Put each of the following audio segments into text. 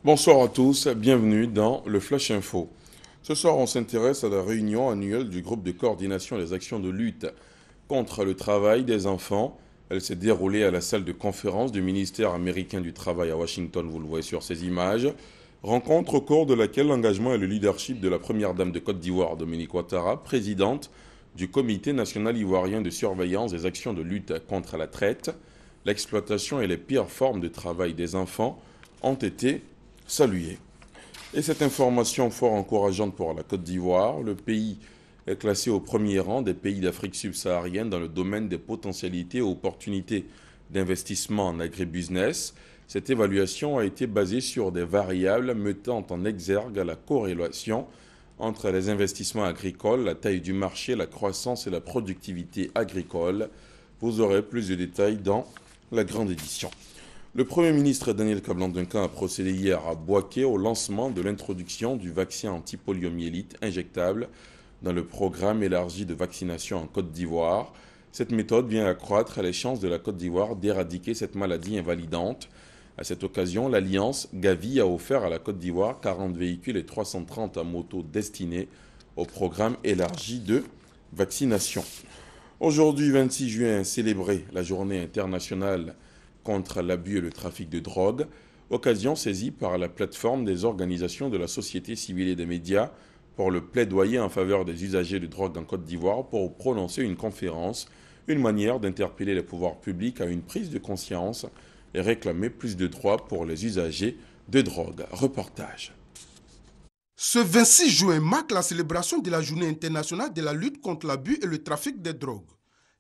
Bonsoir à tous, bienvenue dans le Flash Info. Ce soir, on s'intéresse à la réunion annuelle du groupe de coordination des actions de lutte contre le travail des enfants. Elle s'est déroulée à la salle de conférence du ministère américain du Travail à Washington, vous le voyez sur ces images. Rencontre au cours de laquelle l'engagement et le leadership de la première dame de Côte d'Ivoire, Dominique Ouattara, présidente du Comité national ivoirien de surveillance des actions de lutte contre la traite, l'exploitation et les pires formes de travail des enfants, ont été saluées. Et cette information fort encourageante pour la Côte d'Ivoire, le pays est classé au premier rang des pays d'Afrique subsaharienne dans le domaine des potentialités et opportunités d'investissement en agribusiness. Cette évaluation a été basée sur des variables mettant en exergue la corrélation entre les investissements agricoles, la taille du marché, la croissance et la productivité agricole. Vous aurez plus de détails dans la grande édition. Le Premier ministre Daniel Kablan-Duncan a procédé hier à Bouaké au lancement de l'introduction du vaccin antipoliomyélite injectable dans le programme élargi de vaccination en Côte d'Ivoire. Cette méthode vient accroître les chances de la Côte d'Ivoire d'éradiquer cette maladie invalidante. À cette occasion, l'Alliance Gavi a offert à la Côte d'Ivoire 40 véhicules et 330 motos destinés au programme élargi de vaccination. Aujourd'hui, 26 juin, célébrée la journée internationale contre l'abus et le trafic de drogue, occasion saisie par la plateforme des organisations de la société civile et des médias pour le plaidoyer en faveur des usagers de drogue en Côte d'Ivoire pour prononcer une conférence, une manière d'interpeller les pouvoirs publics à une prise de conscience et réclamer plus de droits pour les usagers de drogue. Reportage. Ce 26 juin marque la célébration de la Journée internationale de la lutte contre l'abus et le trafic de drogue.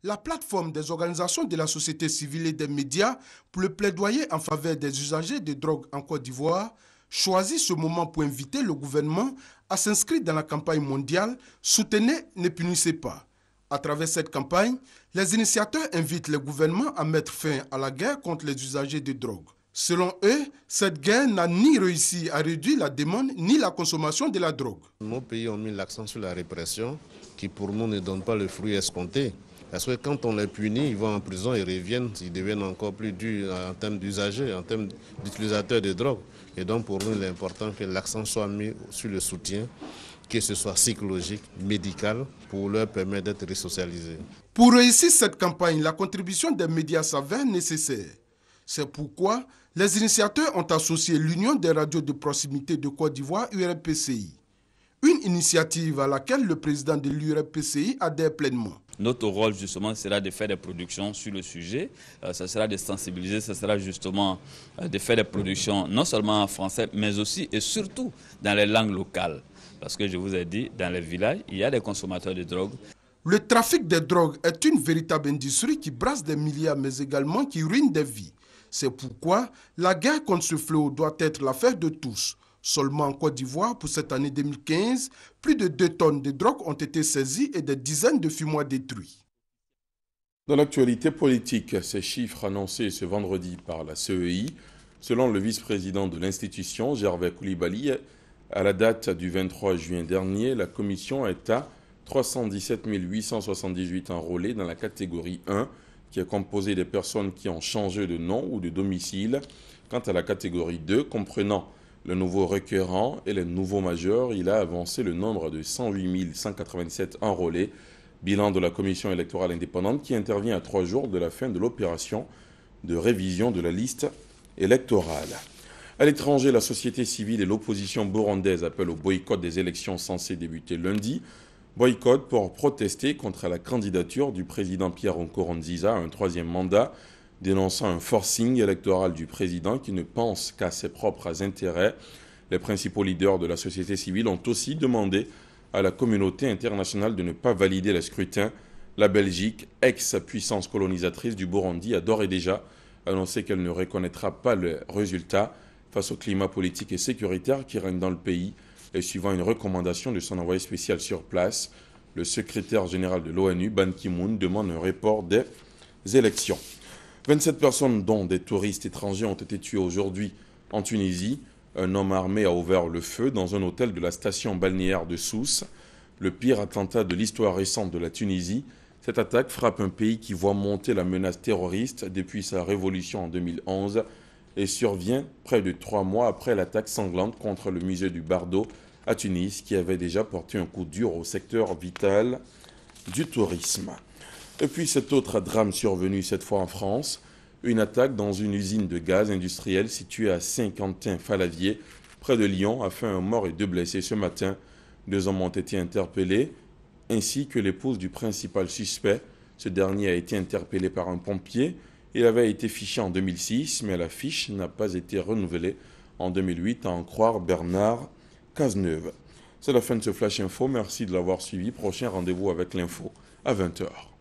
La plateforme des organisations de la société civile et des médias pour le plaidoyer en faveur des usagers de drogue en Côte d'Ivoire choisit ce moment pour inviter le gouvernement à s'inscrire dans la campagne mondiale « Soutenez, ne punissez pas ». À travers cette campagne, les initiateurs invitent le gouvernement à mettre fin à la guerre contre les usagers de drogue. Selon eux, cette guerre n'a ni réussi à réduire la demande ni la consommation de la drogue. Nos pays ont mis l'accent sur la répression qui pour nous ne donne pas le fruit escompté. Parce que quand on les punit, ils vont en prison, ils reviennent, ils deviennent encore plus durs en termes d'usagers, en termes d'utilisateurs de drogue. Et donc pour nous, il est important que l'accent soit mis sur le soutien, que ce soit psychologique, médical, pour leur permettre d'être resocialisés. Pour réussir cette campagne, la contribution des médias s'avère nécessaire. C'est pourquoi les initiateurs ont associé l'Union des radios de proximité de Côte d'Ivoire, URPCI. Une initiative à laquelle le président de l'URPCI adhère pleinement. Notre rôle, justement, sera de faire des productions sur le sujet. Ce sera de sensibiliser, ce sera justement de faire des productions non seulement en français, mais aussi et surtout dans les langues locales. Parce que je vous ai dit, dans les villages, il y a des consommateurs de drogue. Le trafic de drogue est une véritable industrie qui brasse des milliards, mais également qui ruine des vies. C'est pourquoi la guerre contre ce fléau doit être l'affaire de tous. Seulement en Côte d'Ivoire, pour cette année 2015, plus de 2 tonnes de drogue ont été saisies et des dizaines de fumoirs détruits. Dans l'actualité politique, ces chiffres annoncés ce vendredi par la CEI, selon le vice-président de l'institution, Gervais Koulibaly, à la date du 23 juin dernier, la commission est à 317 878 enrôlés dans la catégorie 1, qui est composée des personnes qui ont changé de nom ou de domicile. Quant à la catégorie 2, comprenant le nouveau requérant et les nouveaux majeurs, il a avancé le nombre de 108 187 enrôlés. Bilan de la commission électorale indépendante qui intervient à 3 jours de la fin de l'opération de révision de la liste électorale. À l'étranger, la société civile et l'opposition burundaise appellent au boycott des élections censées débuter lundi. Boycott pour protester contre la candidature du président Pierre Nkurunziza à un 3e mandat, dénonçant un forcing électoral du président qui ne pense qu'à ses propres intérêts. Les principaux leaders de la société civile ont aussi demandé à la communauté internationale de ne pas valider le scrutin. La Belgique, ex-puissance colonisatrice du Burundi, a d'ores et déjà annoncé qu'elle ne reconnaîtra pas le résultat face au climat politique et sécuritaire qui règne dans le pays et suivant une recommandation de son envoyé spécial sur place. Le secrétaire général de l'ONU, Ban Ki-moon, demande un report des élections. 27 personnes, dont des touristes étrangers, ont été tuées aujourd'hui en Tunisie. Un homme armé a ouvert le feu dans un hôtel de la station balnéaire de Sousse, le pire attentat de l'histoire récente de la Tunisie. Cette attaque frappe un pays qui voit monter la menace terroriste depuis sa révolution en 2011. et survient près de 3 mois après l'attaque sanglante contre le musée du Bardo à Tunis qui avait déjà porté un coup dur au secteur vital du tourisme. Et puis cet autre drame survenu cette fois en France, une attaque dans une usine de gaz industriel située à Saint-Quentin-Fallavier, près de Lyon, a fait un mort et 2 blessés ce matin. 2 hommes ont été interpellés, ainsi que l'épouse du principal suspect. Ce dernier a été interpellé par un pompier. Il avait été fiché en 2006, mais la fiche n'a pas été renouvelée en 2008, à en croire Bernard Cazeneuve. C'est la fin de ce Flash Info. Merci de l'avoir suivi. Prochain rendez-vous avec l'info à 20h.